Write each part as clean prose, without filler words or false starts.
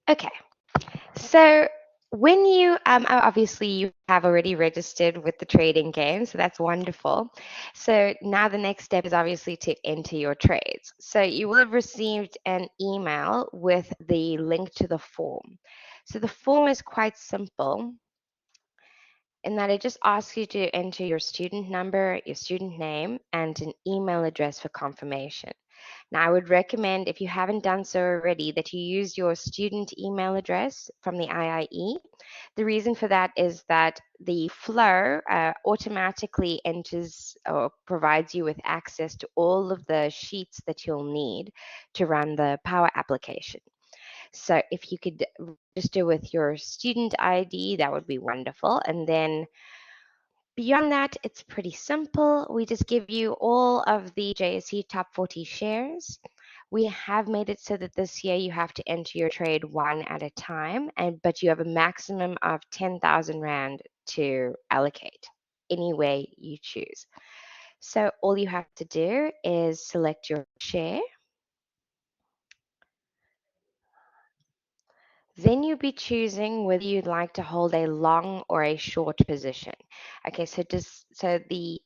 Okay, so when you obviously you have already registered with the trading game, so that's wonderful. So now the next step is obviously to enter your trades. So you will have received an email with the link to the form. So the form is quite simple in that it just asks you to enter your student number, your student name, and an email address for confirmation. Now, I would recommend, if you haven't done so already, that you use your student email address from the IIE. The reason for that is that the flow automatically enters or provides you with access to all of the sheets that you'll need to run the Power application. So if you could register with your student ID, that would be wonderful. And then beyond that, it's pretty simple. We just give you all of the JSE top 40 shares. We have made it so that this year you have to enter your trade one at a time, but you have a maximum of 10,000 Rand to allocate any way you choose. So all you have to do is select your share. Then you'll be choosing whether you'd like to hold a long or a short position. Okay, so the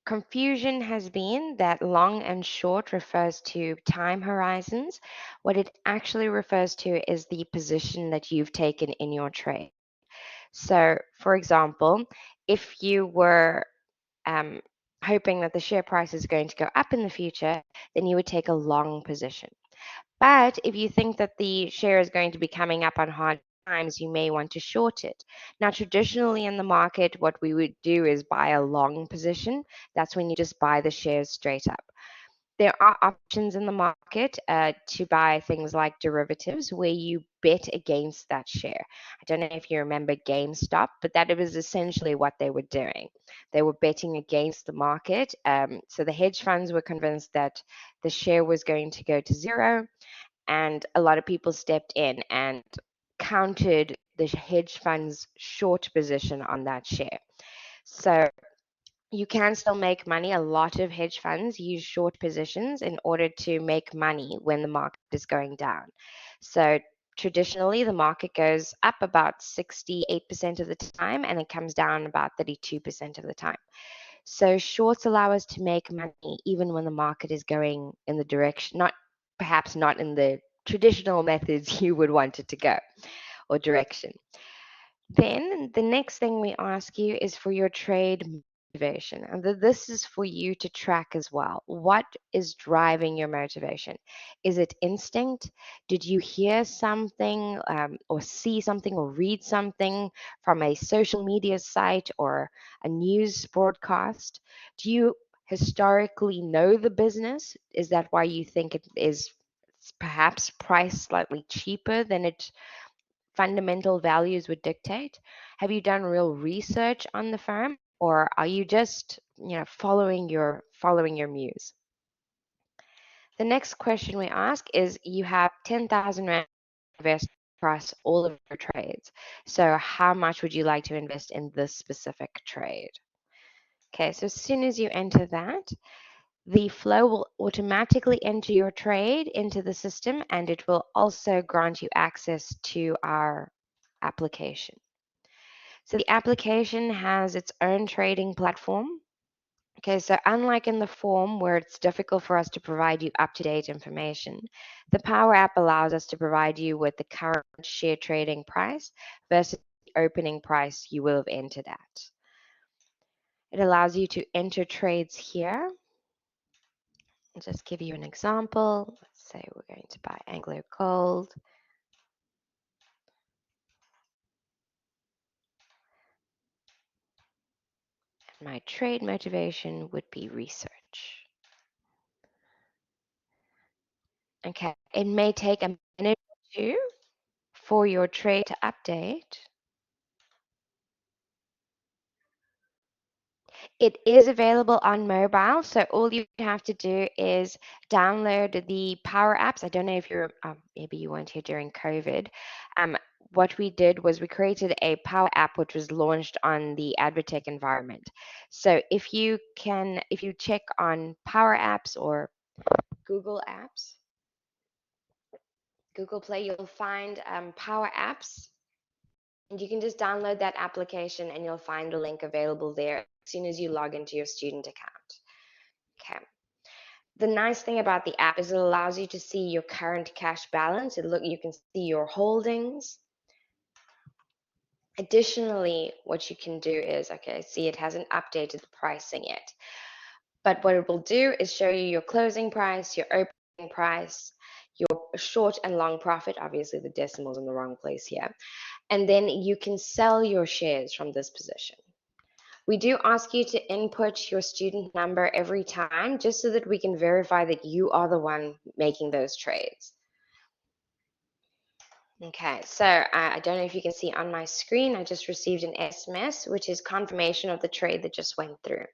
confusion has been that long and short refers to time horizons. What it actually refers to is the position that you've taken in your trade. So, for example, if you were um, hoping that the share price is going to go up in the future, then you would take a long position. But if you think that the share is going to be coming up on hard times, you may want to short it. Now, traditionally in the market, what we would do is buy a long position. That's when you just buy the shares straight up. There are options in the market to buy things like derivatives where you bet against that share. I don't know if you remember GameStop, but that was essentially what they were doing. They were betting against the market. So the hedge funds were convinced that the share was going to go to zero, and a lot of people stepped in and countered the hedge fund's short position on that share. So you can still make money. A lot of hedge funds use short positions in order to make money when the market is going down. So traditionally, the market goes up about 68% of the time and it comes down about 32% of the time. So shorts allow us to make money even when the market is going in the direction, perhaps not in the traditional methods you would want it to go or direction. Then the next thing we ask you is for your trade motivation. And this is for you to track as well. What is driving your motivation? Is it instinct? Did you hear something or see something or read something from a social media site or a news broadcast? Do you historically know the business? Is that why you think it is perhaps priced slightly cheaper than it fundamental values would dictate? Have you done real research on the firm, or are you just, following your muse? The next question we ask is, you have 10,000 Rand invest across all of your trades. So how much would you like to invest in this specific trade? Okay, so as soon as you enter that, the flow will automatically enter your trade into the system, and it will also grant you access to our application. So the application has its own trading platform. Okay, so unlike in the form where it's difficult for us to provide you up-to-date information, the Power App allows us to provide you with the current share trading price versus the opening price you will have entered at. It allows you to enter trades here. I'll just give you an example. Let's say we're going to buy Anglo Gold. My trade motivation would be research. Okay, it may take a minute or two for your trade to update. It is available on mobile, so all you have to do is download the Power Apps. I don't know if you're, maybe you weren't here during COVID. What we did was we created a Power App which was launched on the Advotech environment. So if you check on Power Apps or Google Apps, Google Play, you'll find Power Apps, and you can just download that application and you'll find a link available there as soon as you log into your student account. Okay. The nice thing about the app is it allows you to see your current cash balance. You can see your holdings. Additionally, what you can do is, okay, see it hasn't updated the pricing yet. But what it will do is show you your closing price, your opening price, your short and long profit. Obviously, the decimal's in the wrong place here. And then you can sell your shares from this position. We do ask you to input your student number every time, just so that we can verify that you are the one making those trades. Okay, so I don't know if you can see on my screen, I just received an SMS, which is confirmation of the trade that just went through.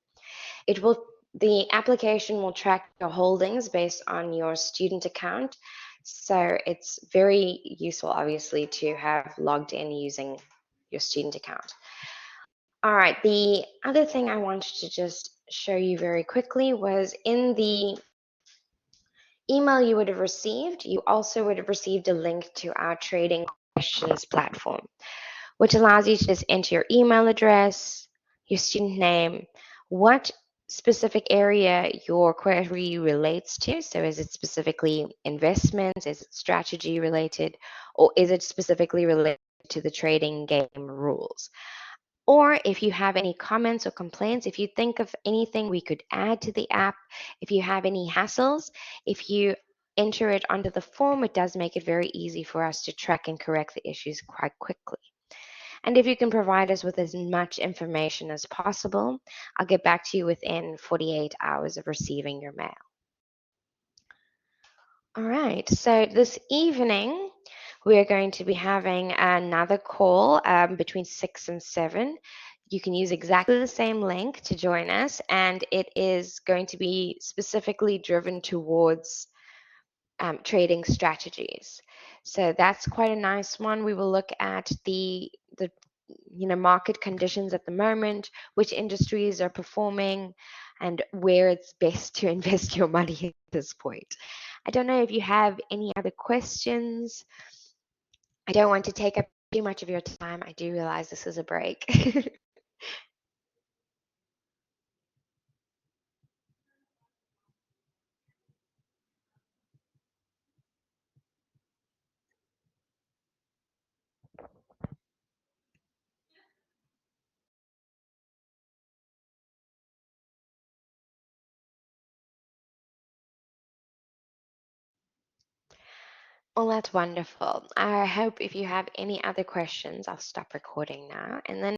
The application will track your holdings based on your student account. So it's very useful, obviously, to have logged in using your student account. All right, the other thing I wanted to just show you very quickly was in the email you would have received, you also would have received a link to our trading questions platform, which allows you to just enter your email address, your student name, what specific area your query relates to. So is it specifically investments? Is it strategy related? Or is it specifically related to the trading game rules? Or if you have any comments or complaints, if you think of anything we could add to the app, if you have any hassles, if you enter it onto the form, it does make it very easy for us to track and correct the issues quite quickly. And if you can provide us with as much information as possible, I'll get back to you within 48 hours of receiving your mail. All right, so this evening, we are going to be having another call between 6 and 7. You can use exactly the same link to join us, and it is going to be specifically driven towards trading strategies. So that's quite a nice one. We will look at the market conditions at the moment, which industries are performing, and where it's best to invest your money at this point. I don't know if you have any other questions. I don't want to take up too much of your time. I do realize this is a break. Well, that's wonderful. I hope if you have any other questions, I'll stop recording now. And then